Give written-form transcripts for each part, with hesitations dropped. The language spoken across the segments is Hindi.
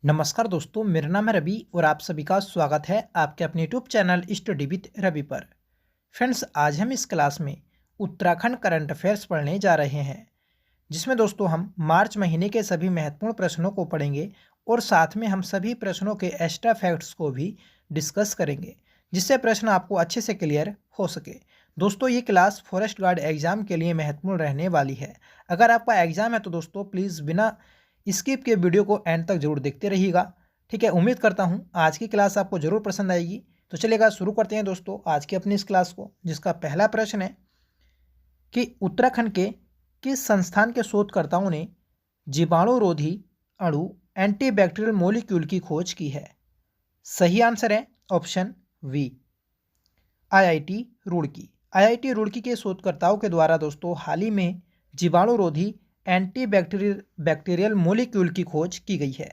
नमस्कार दोस्तों, मेरा नाम है रवि और आप सभी का स्वागत है आपके अपने YouTube channel study with Ravi पर। फ्रेंड्स, आज हम इस क्लास में उत्तराखंड करंट अफेयर्स पढ़ने जा रहे हैं, जिसमें दोस्तों हम मार्च महीने के सभी महत्वपूर्ण प्रश्नों को पढ़ेंगे और साथ में हम सभी प्रश्नों के एक्स्ट्रा फैक्ट्स को भी डिस्कस करेंगे, जिससे प्रश्न आपको अच्छे से क्लियर हो सके। दोस्तों, ये क्लास फॉरेस्ट गार्ड एग्जाम के लिए महत्वपूर्ण रहने वाली है। अगर आपका एग्जाम है तो दोस्तों प्लीज़ बिना स्किप के वीडियो को एंड तक जरूर देखते रहिएगा। ठीक है, उम्मीद करता हूँ आज की क्लास आपको जरूर पसंद आएगी। तो चलिएगा शुरू करते हैं दोस्तों आज की अपनी इस क्लास को, जिसका पहला प्रश्न है कि उत्तराखंड के किस संस्थान के शोधकर्ताओं ने जीवाणुरोधी अणु एंटीबैक्टीरियल मोलिक्यूल की खोज की है। सही आंसर है option V, IIT Roorkee. IIT Roorkee के शोधकर्ताओं के द्वारा दोस्तों हाल ही में जीवाणुरोधी बैक्टीरियल मोलिक्यूल की खोज की गई है।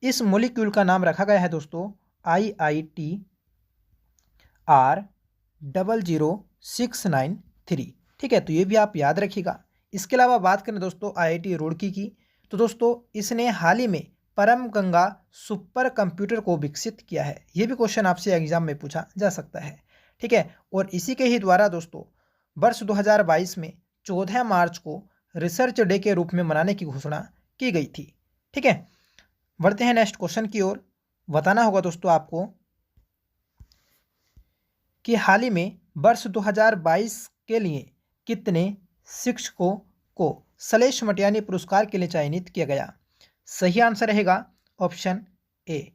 इस मोलिक्यूल का नाम रखा गया है दोस्तों IITR00693। ठीक है, तो ये भी आप याद रखिएगा। इसके अलावा बात करें दोस्तों आईआईटी रुड़की की, तो दोस्तों इसने हाल ही में परम गंगा सुपर कंप्यूटर को विकसित किया है। ये भी क्वेश्चन आपसे एग्जाम में पूछा जा सकता है। ठीक है, और इसी के ही द्वारा दोस्तों वर्ष 2022 में 14 मार्च को रिसर्च डे के रूप में मनाने की घोषणा की गई थी। ठीक है, बढ़ते हैं नेक्स्ट क्वेश्चन की ओर। बताना होगा दोस्तों आपको कि हाल ही में वर्ष 2022 के लिए कितने शिक्षकों को सलेश मटियानी पुरस्कार के लिए चयनित किया गया। सही आंसर रहेगा ऑप्शन ए।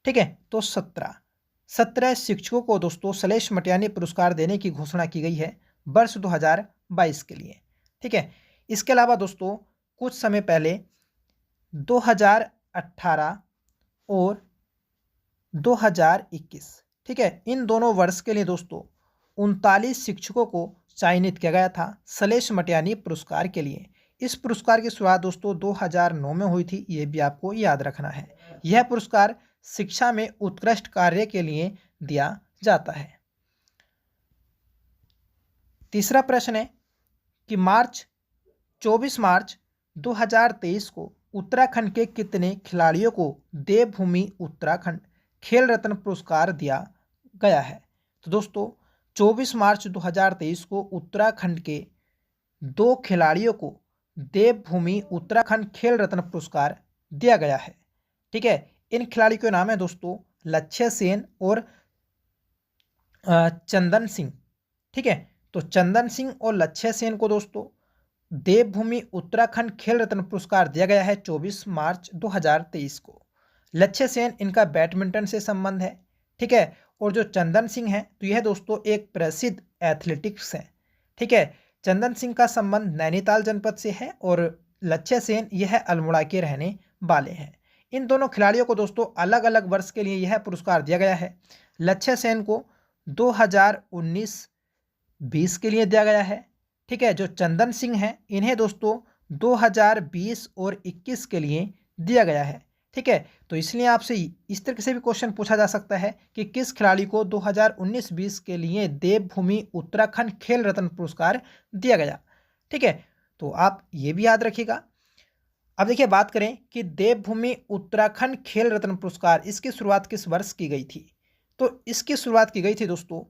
ठीक है, तो 17 शिक्षकों को दोस्तों सलेश मटियानी पुरस्कार देने की घोषणा की गई है वर्ष 2022 के लिए। ठीक है, इसके अलावा दोस्तों कुछ समय पहले 2018 और 2021, ठीक है, इन दोनों वर्ष के लिए दोस्तों 39 शिक्षकों को चयनित किया गया था सलेश मटियानी पुरस्कार के लिए। इस पुरस्कार की शुरुआत दोस्तों 2009 में हुई थी, ये भी आपको याद रखना है। यह पुरस्कार शिक्षा में उत्कृष्ट कार्य के लिए दिया जाता है। तीसरा प्रश्न है कि 24 मार्च 2023 को उत्तराखंड के कितने खिलाड़ियों को देवभूमि उत्तराखंड खेल रत्न पुरस्कार दिया गया है। तो दोस्तों 24 मार्च 2023 को उत्तराखंड के 2 खिलाड़ियों को देवभूमि उत्तराखंड खेल रत्न पुरस्कार दिया गया है। ठीक है, इन खिलाड़ियों के नाम है दोस्तों लक्ष्य सेन और चंदन सिंह। ठीक है, तो चंदन सिंह और लक्ष्य सेन को दोस्तों देवभूमि उत्तराखंड खेल रत्न पुरस्कार दिया गया है 24 मार्च 2023 को। लक्ष्य सेन इनका बैडमिंटन से संबंध है। ठीक है, और जो चंदन सिंह है तो यह दोस्तों एक प्रसिद्ध एथलेटिक्स है। ठीक है, चंदन सिंह का संबंध नैनीताल जनपद से है और लक्ष्य सेन यह अल्मोड़ा के रहने वाले हैं। इन दोनों खिलाड़ियों को दोस्तों अलग अलग वर्ष के लिए यह पुरस्कार दिया गया है। लक्ष्य सेन को 2019-20 के लिए दिया गया है। ठीक है, जो चंदन सिंह हैं इन्हें दोस्तों 2020 और 21 के लिए दिया गया है। ठीक है, तो इसलिए आपसे इस तरह से भी क्वेश्चन पूछा जा सकता है कि किस खिलाड़ी को 2019-20 के लिए देवभूमि उत्तराखंड खेल रत्न पुरस्कार दिया गया। ठीक है, तो आप ये भी याद रखिएगा। अब देखिए बात करें कि देवभूमि उत्तराखंड खेल रत्न पुरस्कार इसकी शुरुआत किस वर्ष की गई थी। तो इसकी शुरुआत की गई थी दोस्तों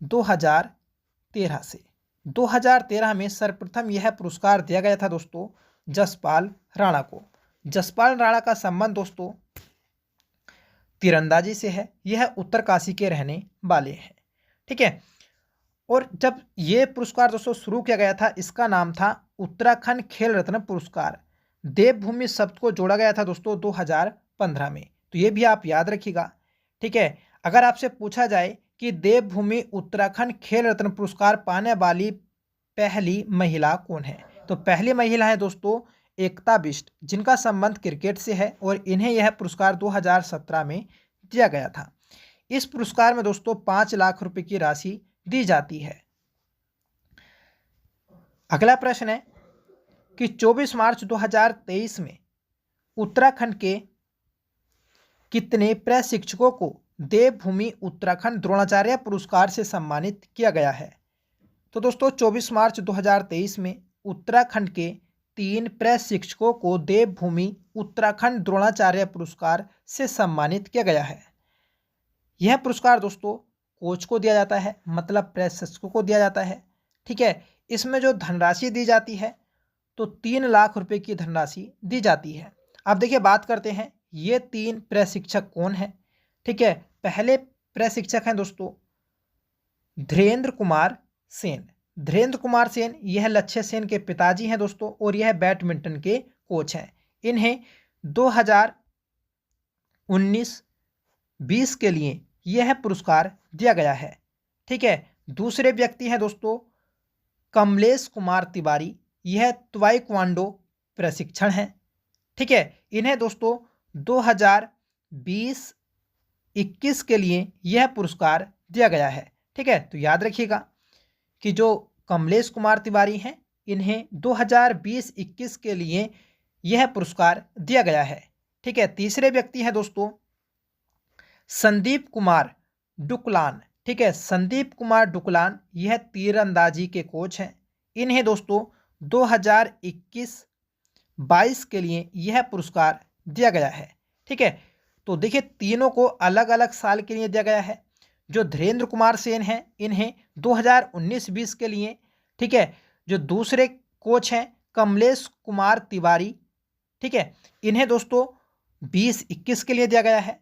2013 से। 2013 में सर्वप्रथम यह पुरस्कार दिया गया था दोस्तों जसपाल राणा को। जसपाल राणा का संबंध दोस्तों तीरंदाजी से है। यह उत्तरकाशी के रहने वाले हैं। ठीक है, और जब यह पुरस्कार दोस्तों शुरू किया गया था इसका नाम था उत्तराखंड खेल रत्न पुरस्कार। देवभूमि शब्द को जोड़ा गया था दोस्तों 2015 में, तो ये भी आप याद रखिएगा। ठीक है, अगर आपसे पूछा जाए कि देवभूमि उत्तराखंड खेल रत्न पुरस्कार पाने वाली पहली महिला कौन है, तो पहली महिला है दोस्तों एकता बिष्ट, जिनका संबंध क्रिकेट से है और इन्हें यह पुरस्कार 2017 में दिया गया था। इस पुरस्कार में दोस्तों 5 लाख रुपए की राशि दी जाती है। अगला प्रश्न है कि 24 मार्च 2023 में उत्तराखंड के कितने प्रशिक्षकों को देवभूमि उत्तराखंड द्रोणाचार्य पुरस्कार से सम्मानित किया गया है। तो दोस्तों 24 मार्च 2023 में उत्तराखंड के 3 प्रशिक्षकों को देवभूमि उत्तराखंड द्रोणाचार्य पुरस्कार से सम्मानित किया गया है। यह पुरस्कार दोस्तों कोच को दिया जाता है, मतलब प्रशिक्षकों को दिया जाता है। ठीक है, इसमें जो धनराशि दी जाती है तो 3 लाख रुपए की धनराशि दी जाती है। अब देखिए बात करते हैं ये 3 प्रशिक्षक कौन है। ठीक है, पहले प्रशिक्षक हैं दोस्तों धीरेन्द्र कुमार सेन। धीरेन्द्र कुमार सेन यह लक्ष्य सेन के पिताजी हैं दोस्तों, और यह बैडमिंटन के कोच हैं। इन्हें 2019-20 के लिए यह पुरस्कार दिया गया है। ठीक है, दूसरे व्यक्ति हैं दोस्तों कमलेश कुमार तिवारी, यह ताइक्वांडो प्रशिक्षण हैं। ठीक है, इन्हें दोस्तों 2020-21 के लिए यह पुरस्कार दिया गया है। ठीक है, तो याद रखिएगा कि जो कमलेश कुमार तिवारी हैं इन्हें 2020-21 के लिए यह पुरस्कार दिया गया है। ठीक है, तीसरे व्यक्ति हैं दोस्तों संदीप कुमार डुकलान। ठीक है, संदीप कुमार डुकलान यह तीरंदाजी के कोच हैं। इन्हें दोस्तों 2021-22 के लिए यह पुरस्कार दिया गया है। ठीक है, तो देखिए तीनों को अलग अलग साल के लिए दिया गया है। जो धीरेन्द्र कुमार सेन हैं इन्हें 2019-20 के लिए। ठीक है, जो दूसरे कोच हैं कमलेश कुमार तिवारी, ठीक है, इन्हें दोस्तों 2021 के लिए दिया गया है।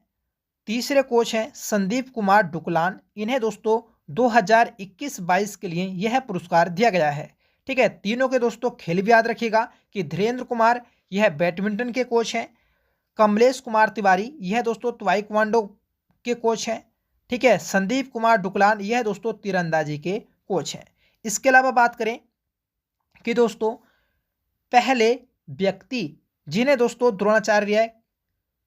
तीसरे कोच हैं संदीप कुमार डुकलान, इन्हें दोस्तों 2021-22 के लिए यह पुरस्कार दिया गया है। ठीक है, तीनों के दोस्तों खेल भी याद रखिएगा कि धीरेन्द्र कुमार यह बैडमिंटन के कोच हैं, कमलेश कुमार तिवारी यह दोस्तों ताइक्वांडो के कोच हैं। ठीक है, संदीप कुमार डुकलान यह दोस्तों तीरंदाजी के कोच हैं। इसके अलावा बात करें कि दोस्तों पहले व्यक्ति जिन्हें दोस्तों द्रोणाचार्य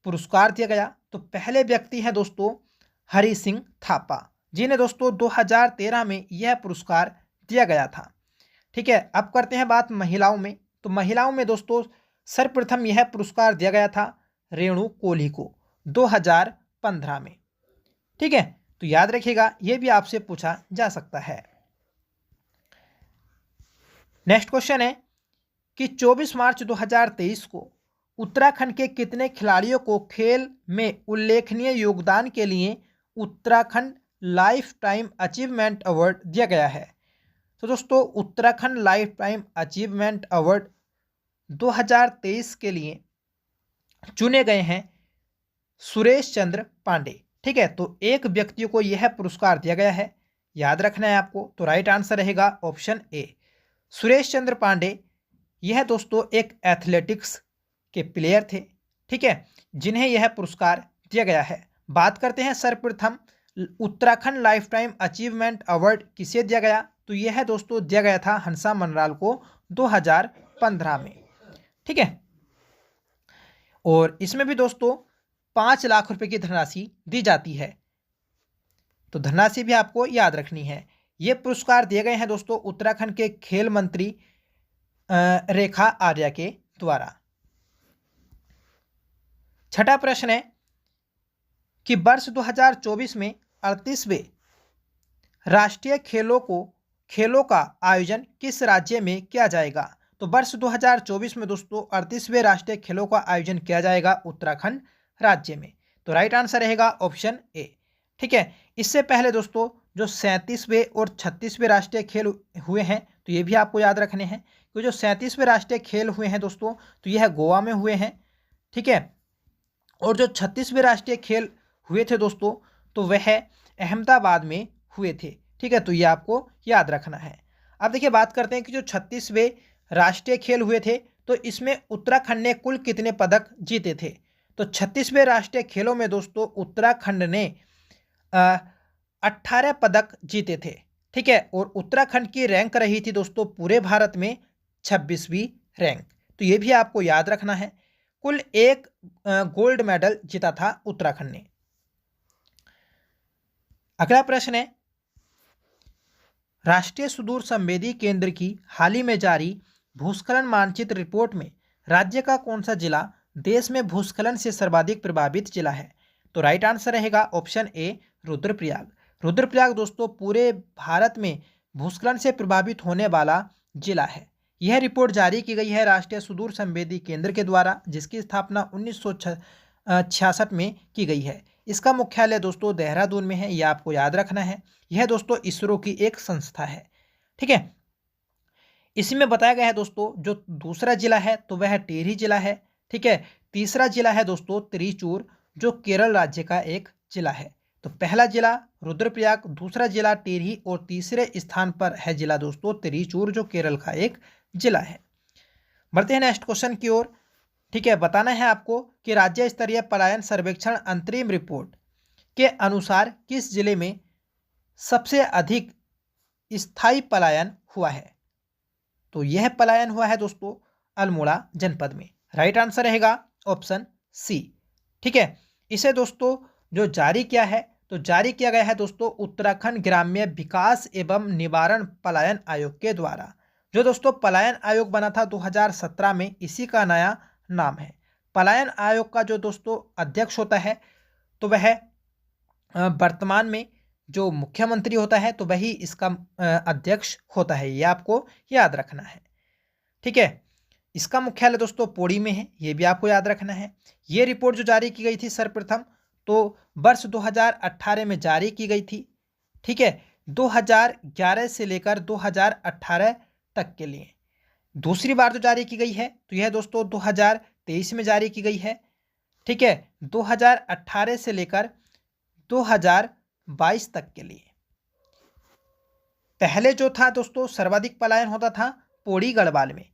पुरस्कार दिया गया, तो पहले व्यक्ति हैं दोस्तों हरि सिंह थापा, जिन्हें दोस्तों 2013 में यह पुरस्कार दिया गया था। ठीक है, अब करते हैं बात महिलाओं में। तो महिलाओं में दोस्तों सर्वप्रथम यह पुरस्कार दिया गया था रेणु कोहली को 2015 में। ठीक है, तो याद रखिएगा यह भी आपसे पूछा जा सकता है। नेक्स्ट क्वेश्चन है कि 24 मार्च 2023 को उत्तराखंड के कितने खिलाड़ियों को खेल में उल्लेखनीय योगदान के लिए Uttarakhand life time achievement award दिया गया है। तो दोस्तों Uttarakhand life time achievement award 2023 के लिए चुने गए हैं सुरेश चंद्र पांडे। ठीक है, तो एक व्यक्ति को यह पुरस्कार दिया गया है, याद रखना है आपको। तो राइट आंसर रहेगा ऑप्शन ए सुरेश चंद्र पांडे। यह दोस्तों एक एथलेटिक्स के प्लेयर थे। ठीक है, जिन्हें यह पुरस्कार दिया गया है। बात करते हैं सर्वप्रथम Uttarakhand life time achievement award किसे दिया गया, तो यह दोस्तों दिया गया था हंसा मनराल को 2015 में। ठीक है, और इसमें भी दोस्तों 5 लाख रुपए की धनराशि दी जाती है, तो धनराशि भी आपको याद रखनी है। ये पुरस्कार दिए गए हैं दोस्तों उत्तराखंड के खेल मंत्री रेखा आर्या के द्वारा। छठा प्रश्न है कि वर्ष 2024 में 38वें राष्ट्रीय खेलों का आयोजन किस राज्य में किया जाएगा। तो वर्ष 2024 में दोस्तों 38वें राष्ट्रीय खेलों का आयोजन किया जाएगा उत्तराखंड राज्य में। तो राइट आंसर रहेगा ऑप्शन ए। ठीक है, इससे पहले दोस्तों जो 37वें और 36वें राष्ट्रीय खेल हुए हैं, तो ये भी आपको याद रखने हैं कि जो 37वें राष्ट्रीय खेल हुए हैं दोस्तों, तो यह गोवा में हुए हैं। ठीक है, और जो 36वें राष्ट्रीय खेल हुए थे दोस्तों, तो वह अहमदाबाद में हुए थे। ठीक है, तो ये आपको याद रखना है। अब देखिए बात करते हैं कि जो 36वें राष्ट्रीय खेल हुए थे, तो इसमें उत्तराखंड ने कुल कितने पदक जीते थे। तो 36वें राष्ट्रीय खेलों में दोस्तों उत्तराखंड ने 18 पदक जीते थे। ठीक है, और उत्तराखंड की रैंक रही थी दोस्तों पूरे भारत में 26वीं रैंक। तो ये भी आपको याद रखना है। कुल 1 गोल्ड मेडल जीता था उत्तराखंड ने। अगला प्रश्न है राष्ट्रीय सुदूर संवेदी केंद्र की हाल ही में जारी भूस्खलन मानचित्र रिपोर्ट में राज्य का कौन सा जिला देश में भूस्खलन से सर्वाधिक प्रभावित जिला है। तो राइट आंसर रहेगा ऑप्शन ए रुद्रप्रयाग। रुद्रप्रयाग दोस्तों पूरे भारत में भूस्खलन से प्रभावित होने वाला जिला है। यह रिपोर्ट जारी की गई है राष्ट्रीय सुदूर संवेदी केंद्र के द्वारा, जिसकी स्थापना 1966 में की गई है। इसका मुख्यालय दोस्तों देहरादून में है, यह आपको याद रखना है। यह दोस्तों इसरो की एक संस्था है। ठीक है, इसमें बताया गया है दोस्तों जो दूसरा जिला है तो वह टिहरी जिला है। ठीक है, तीसरा जिला है दोस्तों त्रिचूर, जो केरल राज्य का एक जिला है। तो पहला जिला रुद्रप्रयाग, दूसरा जिला टिहरी और तीसरे स्थान पर है जिला दोस्तों त्रिचूर, जो केरल का एक जिला है। बढ़ते हैं नेक्स्ट क्वेश्चन की ओर। ठीक है, बताना है आपको कि राज्य स्तरीय पलायन सर्वेक्षण अंतरिम रिपोर्ट के अनुसार किस जिले में सबसे अधिक स्थायी पलायन हुआ है। तो यह पलायन हुआ है दोस्तों अल्मोड़ा जनपद में। राइट आंसर रहेगा ऑप्शन सी। ठीक है, इसे दोस्तों जो जारी किया है तो जारी किया गया है दोस्तों उत्तराखंड ग्राम्य विकास एवं निवारण पलायन आयोग के द्वारा। जो दोस्तों पलायन आयोग बना था 2017 में, इसी का नया नाम है। पलायन आयोग का जो दोस्तों अध्यक्ष होता है तो वह वर्तमान में जो मुख्यमंत्री होता है तो वही इसका अध्यक्ष होता है, ये आपको याद रखना है। ठीक है, इसका मुख्यालय दोस्तों पौड़ी में है, ये भी आपको याद रखना है। ये रिपोर्ट जो जारी की गई थी सर्वप्रथम तो वर्ष 2018 में जारी की गई थी। ठीक है, 2011 से लेकर 2018 तक के लिए। दूसरी बार जो जारी की गई है तो यह दोस्तों 2023 में जारी की गई है। ठीक है, 2018 से लेकर 2022 तक के लिए। पहले जो था दोस्तों सर्वाधिक पलायन होता था पौड़ी गढ़वाल में,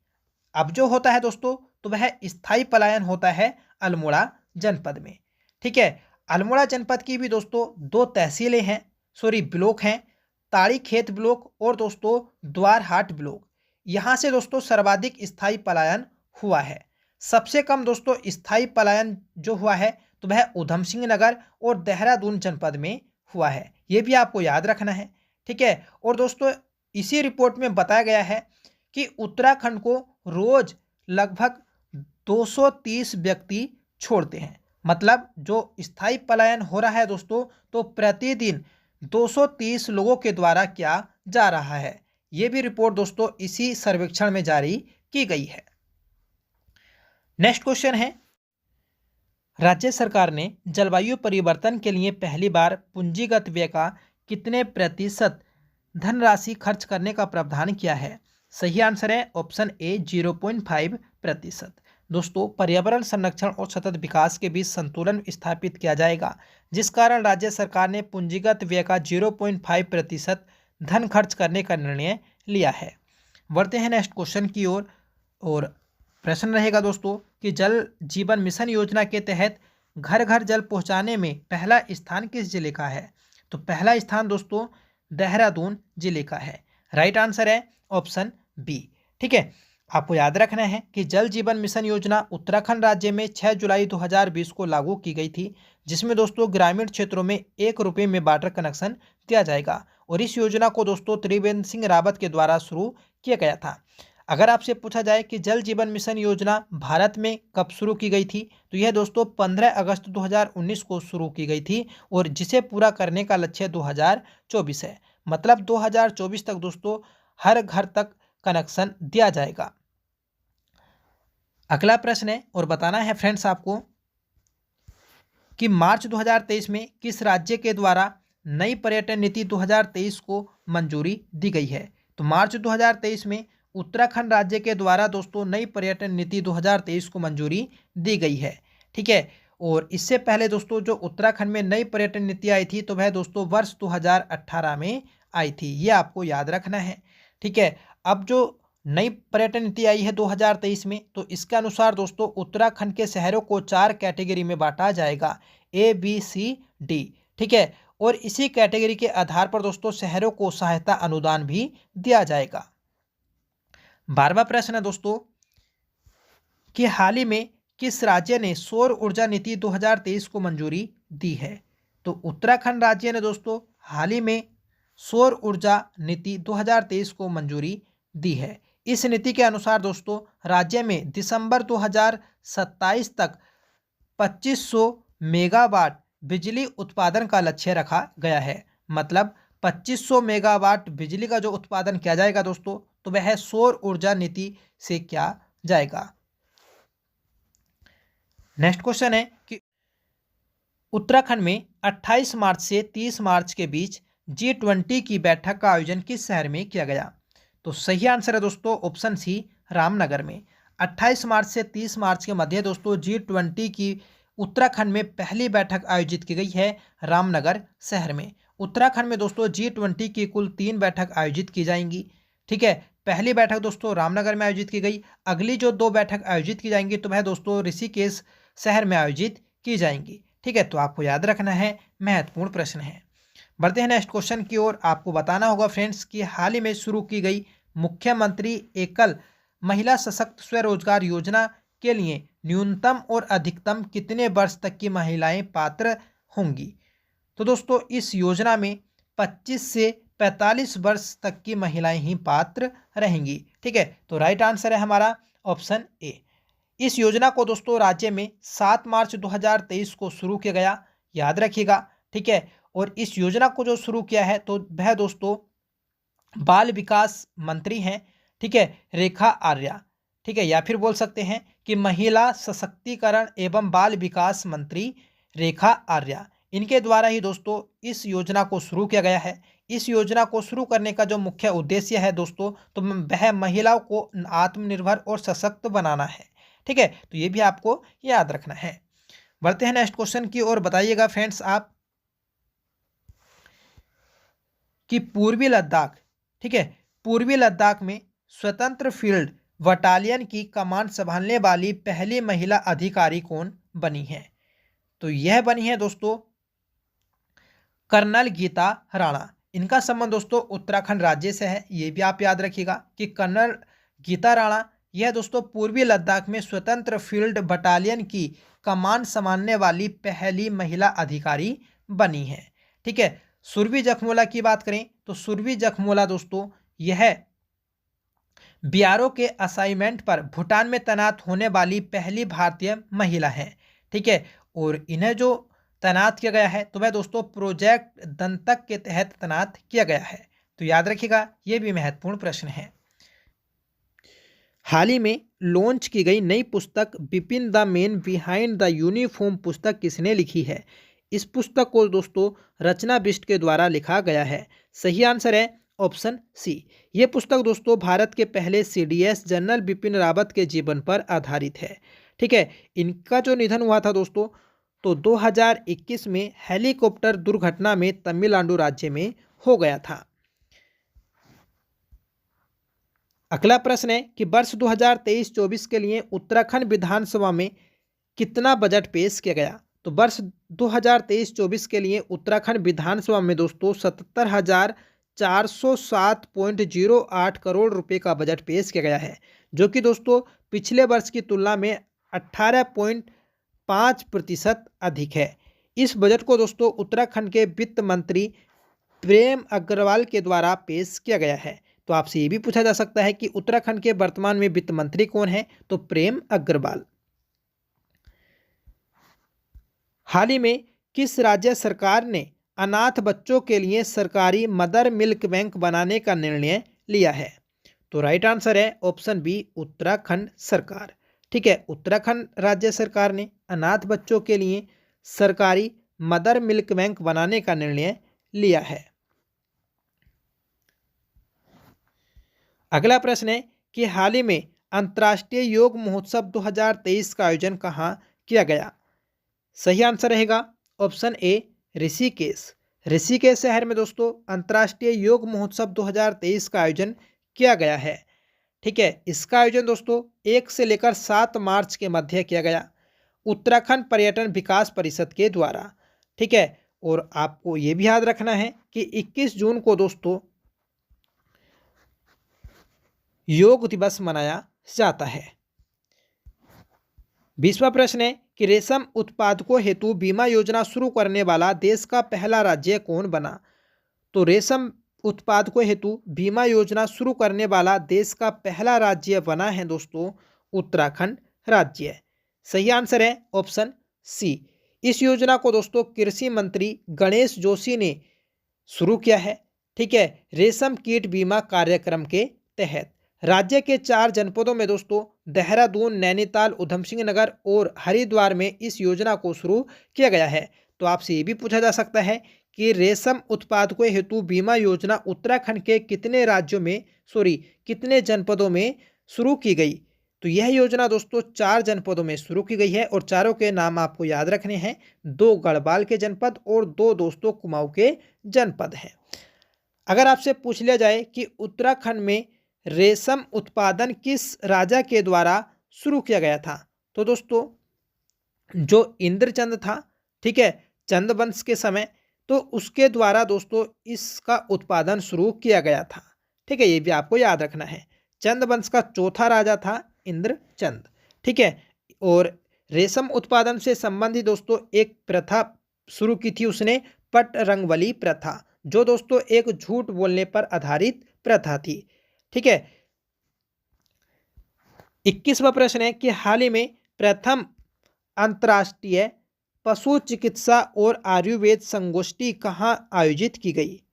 अब जो होता है दोस्तों तो वह स्थायी पलायन होता है अल्मोड़ा जनपद में। ठीक है, अल्मोड़ा जनपद की भी दोस्तों दो तहसीलें हैं, ब्लॉक हैं, ताड़ी खेत ब्लॉक और दोस्तों द्वारहाट ब्लॉक। यहाँ से दोस्तों सर्वाधिक स्थायी पलायन हुआ है। सबसे कम दोस्तों स्थायी पलायन जो हुआ है तो वह उधम सिंह नगर और देहरादून जनपद में हुआ है, ये भी आपको याद रखना है। ठीक है, और दोस्तों इसी रिपोर्ट में बताया गया है कि उत्तराखंड को रोज लगभग 230 व्यक्ति छोड़ते हैं। मतलब जो स्थायी पलायन हो रहा है दोस्तों तो प्रतिदिन 230 लोगों के द्वारा किया जा रहा है। ये भी रिपोर्ट दोस्तों इसी सर्वेक्षण में जारी की गई है। नेक्स्ट क्वेश्चन है, राज्य सरकार ने जलवायु परिवर्तन के लिए पहली बार पूंजीगत व्यय का कितने प्रतिशत धनराशि खर्च करने का प्रावधान किया है। सही आंसर है ऑप्शन ए 0.5%। दोस्तों पर्यावरण संरक्षण और सतत विकास के बीच संतुलन स्थापित किया जाएगा, जिस कारण राज्य सरकार ने पूंजीगत व्यय का 0.5% धन खर्च करने का निर्णय लिया है। बढ़ते हैं नेक्स्ट क्वेश्चन की ओर और प्रश्न रहेगा दोस्तों कि जल जीवन मिशन योजना के तहत घर घर जल पहुंचाने में पहला स्थान किस जिले का है। तो पहला स्थान दोस्तों देहरादून जिले का है। राइट आंसर है ऑप्शन बी। ठीक है, आपको याद रखना है कि जल जीवन मिशन योजना उत्तराखंड राज्य में 6 जुलाई 2020 को लागू की गई थी, जिसमें दोस्तों ग्रामीण क्षेत्रों में 1 रुपये में वाटर कनेक्शन दिया जाएगा। और इस योजना को दोस्तों त्रिवेंद्र सिंह रावत के द्वारा शुरू किया गया था। अगर आपसे पूछा जाए कि जल जीवन मिशन योजना भारत में कब शुरू की गई थी तो यह दोस्तों 15 अगस्त 2019 को शुरू की गई थी और जिसे पूरा करने का लक्ष्य 2024 है। मतलब 2024 तक दोस्तों हर घर तक कनेक्शन दिया जाएगा। अगला प्रश्न है और बताना है फ्रेंड्स आपको कि मार्च 2023 में किस राज्य के द्वारा नई पर्यटन नीति 2023 को मंजूरी दी गई है। तो मार्च 2023 में उत्तराखंड राज्य के द्वारा दोस्तों नई पर्यटन नीति 2023 को मंजूरी दी गई है। ठीक है, और इससे पहले दोस्तों जो उत्तराखंड में नई पर्यटन नीति आई थी तो वह दोस्तों वर्ष 2018 में आई थी, ये आपको याद रखना है। ठीक है, अब जो नई पर्यटन नीति आई है 2023 में तो इसके अनुसार दोस्तों उत्तराखंड के शहरों को 4 कैटेगरी में बांटा जाएगा, ABCD। ठीक है, और इसी कैटेगरी के आधार पर दोस्तों शहरों को सहायता अनुदान भी दिया जाएगा। 12वां प्रश्न है दोस्तों कि हाल ही में किस राज्य ने सौर ऊर्जा नीति 2023 को मंजूरी दी है। तो उत्तराखंड राज्य ने दोस्तों हाल ही में सौर ऊर्जा नीति 2023 को मंजूरी दी है। इस नीति के अनुसार दोस्तों राज्य में दिसंबर 2027 तक 2500 मेगावाट बिजली उत्पादन का लक्ष्य रखा गया है। मतलब 2500 मेगावाट बिजली का जो उत्पादन किया जाएगा दोस्तों तो वह सौर ऊर्जा नीति से किया जाएगा। नेक्स्ट क्वेश्चन है कि उत्तराखंड में 28 मार्च से 30 मार्च के बीच G20 की बैठक का आयोजन किस शहर में किया गया? तो सही आंसर है दोस्तों ऑप्शन सी, रामनगर में। 28 मार्च से 30 मार्च के मध्य दोस्तों G20 की उत्तराखंड में पहली बैठक आयोजित की गई है रामनगर शहर में। उत्तराखंड में दोस्तों G20 की कुल 3 बैठक आयोजित की जाएंगी। ठीक है, पहली बैठक दोस्तों रामनगर में आयोजित की गई। अगली जो 2 बैठक आयोजित की जाएंगी तो वह दोस्तों ऋषिकेश शहर में आयोजित की जाएंगी। ठीक है, तो आपको याद रखना है, महत्वपूर्ण प्रश्न है। बढ़ते हैं नेक्स्ट क्वेश्चन की ओर। आपको बताना होगा फ्रेंड्स कि हाल ही में शुरू की गई मुख्यमंत्री एकल महिला सशक्त स्वरोजगार योजना के लिए न्यूनतम और अधिकतम कितने वर्ष तक की महिलाएं पात्र होंगी? तो दोस्तों इस योजना में 25 से 45 वर्ष तक की महिलाएं ही पात्र रहेंगी। ठीक है, तो राइट आंसर है हमारा ऑप्शन ए। इस योजना को दोस्तों राज्य में 7 मार्च 2023 को शुरू किया गया, याद रखिएगा। ठीक है, और इस योजना को जो शुरू किया है तो वह दोस्तों बाल विकास मंत्री हैं। ठीक है, रेखा आर्या। ठीक है, या फिर बोल सकते हैं कि महिला सशक्तिकरण एवं बाल विकास मंत्री रेखा आर्या, इनके द्वारा ही दोस्तों इस योजना को शुरू किया गया है। इस योजना को शुरू करने का जो मुख्य उद्देश्य है दोस्तों, तो वह महिलाओं को आत्मनिर्भर और सशक्त बनाना है। ठीक है, तो ये भी आपको याद रखना है। बढ़ते हैं नेक्स्ट क्वेश्चन की ओर। बताइएगा फ्रेंड्स आप कि पूर्वी लद्दाख, ठीक है, पूर्वी लद्दाख में स्वतंत्र फील्ड बटालियन की कमान संभालने वाली पहली महिला अधिकारी कौन बनी है? तो यह बनी है दोस्तों कर्नल गीता राणा। इनका संबंध दोस्तों उत्तराखंड राज्य से है, ये भी आप याद रखिएगा कि कर्नल गीता राणा यह दोस्तों पूर्वी लद्दाख में स्वतंत्र फील्ड बटालियन की कमान संभालने वाली पहली महिला अधिकारी बनी है। ठीक है, सुरभि जखमोला की बात करें तो सुरभि जखमोला दोस्तों यह बीआरओ के असाइनमेंट पर भूटान में तैनात होने वाली पहली भारतीय महिला है। ठीक है, और इन्हें जो तैनात किया गया है तो वह दोस्तों प्रोजेक्ट दंतक के तहत तैनात किया गया है। तो याद रखिएगा, यह भी महत्वपूर्ण प्रश्न है। हाल ही में लॉन्च की गई नई पुस्तक Bipin the man behind the uniform पुस्तक किसने लिखी है? इस पुस्तक को दोस्तों रचना बिष्ट के द्वारा लिखा गया है। सही आंसर है ऑप्शन सी। यह पुस्तक दोस्तों भारत के पहले सीडीएस जनरल बिपिन रावत के जीवन पर आधारित है। ठीक है, इनका जो निधन हुआ था दोस्तों तो 2021 में हेलीकॉप्टर दुर्घटना में तमिलनाडु राज्य में हो गया था। अगला प्रश्न है कि वर्ष 2023-24 के लिए उत्तराखंड विधानसभा में कितना बजट पेश किया गया? तो वर्ष 2023-24 के लिए उत्तराखंड विधानसभा में दोस्तों 77,407.08 करोड़ रुपए का बजट पेश किया गया है, जो कि दोस्तों पिछले वर्ष की तुलना में 18.5% अधिक है। इस बजट को दोस्तों उत्तराखंड के वित्त मंत्री प्रेम अग्रवाल के द्वारा पेश किया गया है। तो आपसे ये भी पूछा जा सकता है कि उत्तराखंड के वर्तमान में वित्त मंत्री कौन है? तो प्रेम अग्रवाल। हाल ही में किस राज्य सरकार ने अनाथ बच्चों के लिए सरकारी मदर मिल्क बैंक बनाने का निर्णय लिया है? तो राइट आंसर है ऑप्शन बी, उत्तराखंड सरकार। ठीक है, उत्तराखंड राज्य सरकार ने अनाथ बच्चों के लिए सरकारी मदर मिल्क बैंक बनाने का निर्णय लिया है। अगला प्रश्न है कि हाल ही में अंतर्राष्ट्रीय योग महोत्सव 2023 का आयोजन कहाँ किया गया? सही आंसर रहेगा ऑप्शन ए, ऋषिकेश। ऋषिकेश शहर में दोस्तों अंतर्राष्ट्रीय योग महोत्सव 2023 का आयोजन किया गया है। ठीक है, इसका आयोजन दोस्तों 1 से लेकर 7 मार्च के मध्य किया गया उत्तराखंड पर्यटन विकास परिषद के द्वारा। ठीक है, और आपको ये भी याद रखना है कि 21 जून को दोस्तों योग दिवस मनाया जाता है। 20वां प्रश्न है कि रेशम उत्पादकों हेतु बीमा योजना शुरू करने वाला देश का पहला राज्य कौन बना? तो रेशम उत्पादकों हेतु बीमा योजना शुरू करने वाला देश का पहला राज्य बना है दोस्तों उत्तराखंड राज्य। सही आंसर है ऑप्शन सी। इस योजना को दोस्तों कृषि मंत्री गणेश जोशी ने शुरू किया है। ठीक है, रेशम कीट बीमा कार्यक्रम के तहत। राज्य के 4 जनपदों में दोस्तों देहरादून, नैनीताल, ऊधम सिंह नगर और हरिद्वार में इस योजना को शुरू किया गया है। तो आपसे ये भी पूछा जा सकता है कि रेशम उत्पादकों हेतु बीमा योजना उत्तराखंड के कितने जनपदों में शुरू की गई। तो यह योजना दोस्तों 4 जनपदों में शुरू की गई है और चारों के नाम आपको याद रखने हैं। 2 गढ़वाल के जनपद और 2 दोस्तों कुमाऊं के जनपद हैं। अगर आपसे पूछ लिया जाए कि उत्तराखंड में रेशम उत्पादन किस राजा के द्वारा शुरू किया गया था, तो दोस्तों जो इंद्रचंद था, ठीक है, चंद वंश के समय, तो उसके द्वारा दोस्तों इसका उत्पादन शुरू किया गया था। ठीक है, ये भी आपको याद रखना है। चंद वंश का चौथा राजा था इंद्रचंद। ठीक है, और रेशम उत्पादन से संबंधित दोस्तों एक प्रथा शुरू की थी उसने, पट रंगवली प्रथा, जो दोस्तों एक झूठ बोलने पर आधारित प्रथा थी। ठीक है, 21वां प्रश्न है कि हाल ही में प्रथम अंतर्राष्ट्रीय पशु चिकित्सा और आयुर्वेद संगोष्ठी कहाँ आयोजित की गई।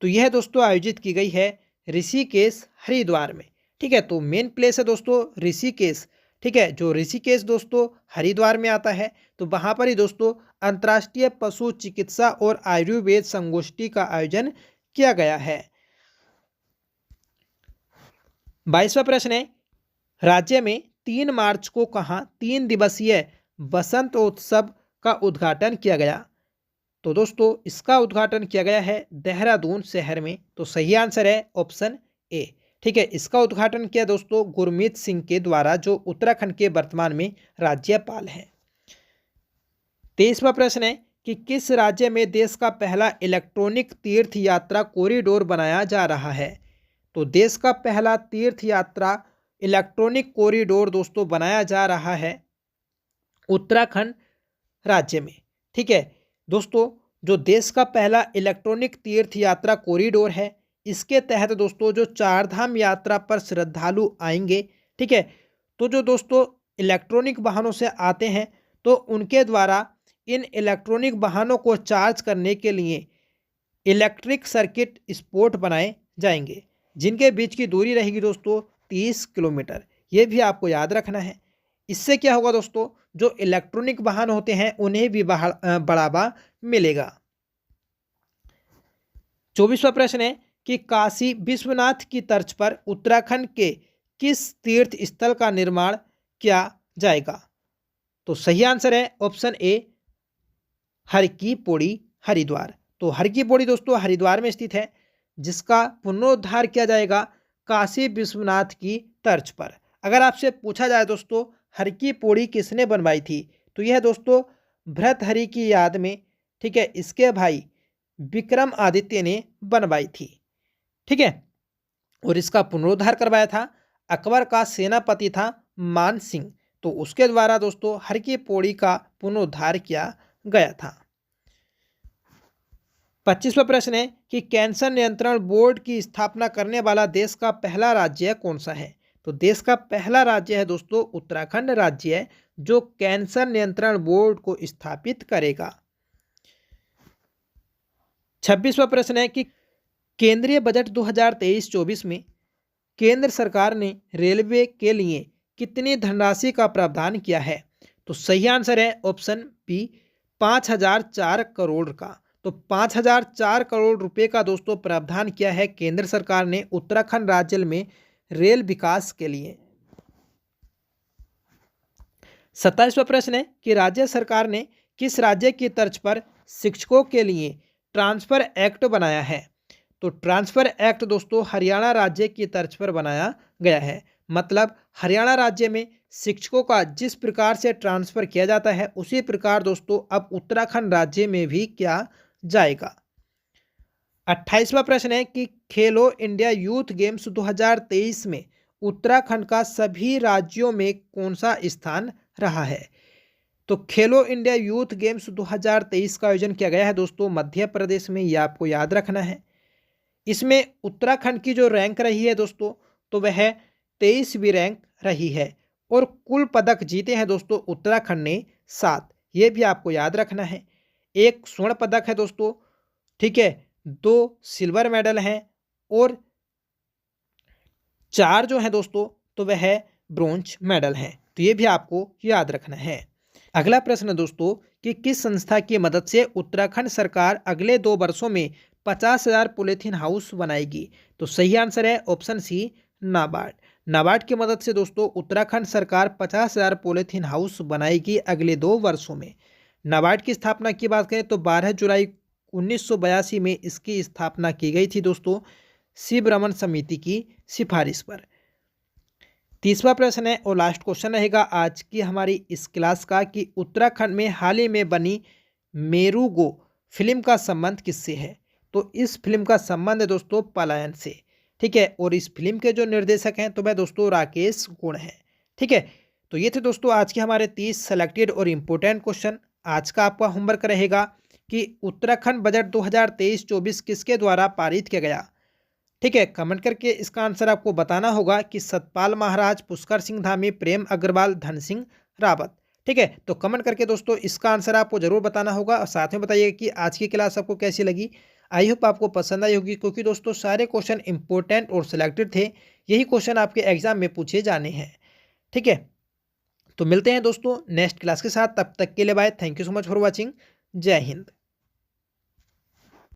तो यह दोस्तों आयोजित की गई है ऋषिकेश, हरिद्वार में। ठीक है, तो मेन प्लेस है दोस्तों ऋषिकेश। ठीक है, जो ऋषिकेश दोस्तों हरिद्वार में आता है, तो वहाँ पर ही दोस्तों अंतर्राष्ट्रीय पशु चिकित्सा और आयुर्वेद संगोष्ठी का आयोजन किया गया है। 22वां प्रश्न है, राज्य में 3 मार्च को कहाँ 3 दिवसीय बसंत उत्सव का उद्घाटन किया गया। तो दोस्तों इसका उद्घाटन किया गया है देहरादून शहर में। तो सही आंसर है ऑप्शन ए। ठीक है, इसका उद्घाटन किया दोस्तों गुरमीत सिंह के द्वारा, जो उत्तराखंड के वर्तमान में राज्यपाल हैं। 23वां प्रश्न है कि किस राज्य में देश का पहला इलेक्ट्रॉनिक तीर्थ यात्रा कॉरिडोर बनाया जा रहा है। तो देश का पहला तीर्थ यात्रा इलेक्ट्रॉनिक कॉरिडोर दोस्तों बनाया जा रहा है उत्तराखंड राज्य में। ठीक है दोस्तों, जो देश का पहला इलेक्ट्रॉनिक तीर्थ यात्रा कॉरिडोर है, इसके तहत दोस्तों जो 4 धाम यात्रा पर श्रद्धालु आएंगे, ठीक है, तो जो दोस्तों इलेक्ट्रॉनिक वाहनों से आते हैं, तो उनके द्वारा इन इलेक्ट्रॉनिक वाहनों को चार्ज करने के लिए इलेक्ट्रिक सर्किट स्पॉट बनाए जाएंगे, जिनके बीच की दूरी रहेगी दोस्तों 30 किलोमीटर। ये भी आपको याद रखना है। इससे क्या होगा दोस्तों, जो इलेक्ट्रॉनिक वाहन होते हैं उन्हें भी बढ़ावा मिलेगा। 24वां प्रश्न है कि काशी विश्वनाथ की तर्ज पर उत्तराखंड के किस तीर्थ स्थल का निर्माण किया जाएगा। तो सही आंसर है ऑप्शन ए, हर की पौड़ी, हरिद्वार। तो हर की पौड़ी दोस्तों हरिद्वार में स्थित है, जिसका पुनरुद्धार किया जाएगा काशी विश्वनाथ की तर्ज पर। अगर आपसे पूछा जाए दोस्तों हर की पौड़ी किसने बनवाई थी, तो यह दोस्तों भर्तृहरि की याद में, ठीक है, इसके भाई विक्रमादित्य ने बनवाई थी। ठीक है, और इसका पुनरुद्धार करवाया था अकबर का सेनापति था मान सिंह, तो उसके द्वारा दोस्तों हर की पौड़ी का पुनरुद्धार किया गया था। 25वां प्रश्न है कि कैंसर नियंत्रण बोर्ड की स्थापना करने वाला देश का पहला राज्य कौन सा है। तो देश का पहला राज्य है दोस्तों उत्तराखंड राज्य है, जो कैंसर नियंत्रण बोर्ड को स्थापित करेगा। 26वां प्रश्न है कि केंद्रीय बजट 2023-24 में केंद्र सरकार ने रेलवे के लिए कितनी धनराशि का प्रावधान किया है। तो सही आंसर है ऑप्शन बी, 5004 करोड़ का। तो 5004 करोड़ रुपए का दोस्तों प्रावधान किया है केंद्र सरकार ने उत्तराखंड राज्य में रेल विकास के लिए। 27वां प्रश्न है कि राज्य सरकार ने किस राज्य की तर्ज पर शिक्षकों के लिए ट्रांसफर एक्ट बनाया है। तो ट्रांसफर एक्ट दोस्तों हरियाणा राज्य की तर्ज पर बनाया गया है। मतलब हरियाणा राज्य में शिक्षकों का जिस प्रकार से ट्रांसफर किया जाता है, उसी प्रकार दोस्तों अब उत्तराखंड राज्य में भी किया जाएगा। 28वां प्रश्न है कि खेलो इंडिया यूथ गेम्स 2023 में उत्तराखंड का सभी राज्यों में कौन सा स्थान रहा है। तो खेलो इंडिया यूथ गेम्स 2023 का आयोजन किया गया है दोस्तों मध्य प्रदेश में, ये आपको याद रखना है। इसमें उत्तराखंड की जो रैंक रही है दोस्तों, तो वह 23वीं रैंक रही है, और कुल पदक जीते हैं दोस्तों उत्तराखंड ने 7। ये भी आपको याद रखना है। 1 स्वर्ण पदक है दोस्तों, ठीक है, 2 सिल्वर मेडल हैं, और 4 जो है दोस्तों तो वह है ब्रोंज मेडल हैं। तो ये भी आपको याद रखना है। अगला प्रश्न है दोस्तों कि किस संस्था की मदद से उत्तराखंड सरकार अगले 2 वर्षों में 50,000 पॉलीथीन हाउस बनाएगी? तो सही आंसर है ऑप्शन सी, नाबार्ड। नाबार्ड की मदद से दोस्तों उत्तराखंड सरकार 50,000 पॉलीथीन हाउस बनाएगी अगले 2 वर्षों में। नाबार्ड की स्थापना की बात करें तो 12 जुलाई 1982 में इसकी स्थापना की गई थी दोस्तों, शिव रमन समिति की सिफारिश पर। तीसरा प्रश्न है और लास्ट क्वेश्चन रहेगा आज की हमारी इस क्लास का कि उत्तराखंड में हाल ही में बनी मेरुगो फिल्म का संबंध किससे है? तो इस फिल्म का संबंध है दोस्तों पलायन से। ठीक है, और इस फिल्म के जो निर्देशक हैं तो वह दोस्तों राकेश गुण हैं। ठीक है, तो ये थे दोस्तों आज के हमारे 30 सेलेक्टेड और इम्पोर्टेंट क्वेश्चन। आज का आपका होमवर्क रहेगा कि उत्तराखंड बजट 2023-24 किसके द्वारा पारित किया गया? ठीक है, कमेंट करके इसका आंसर आपको बताना होगा कि सतपाल महाराज, पुष्कर सिंह धामी, प्रेम अग्रवाल, धन सिंह रावत। ठीक है, तो कमेंट करके दोस्तों इसका आंसर आपको जरूर बताना होगा और साथ में बताइए कि आज की क्लास आपको कैसी लगी। आई होप आपको पसंद आई होगी, क्योंकि दोस्तों सारे क्वेश्चन इंपॉर्टेंट और सिलेक्टेड थे। यही क्वेश्चन आपके एग्जाम में पूछे जाने हैं। ठीक है, तो मिलते हैं दोस्तों नेक्स्ट क्लास के साथ। तब तक के लिए bye. Thank you so much for watching. जय हिंद।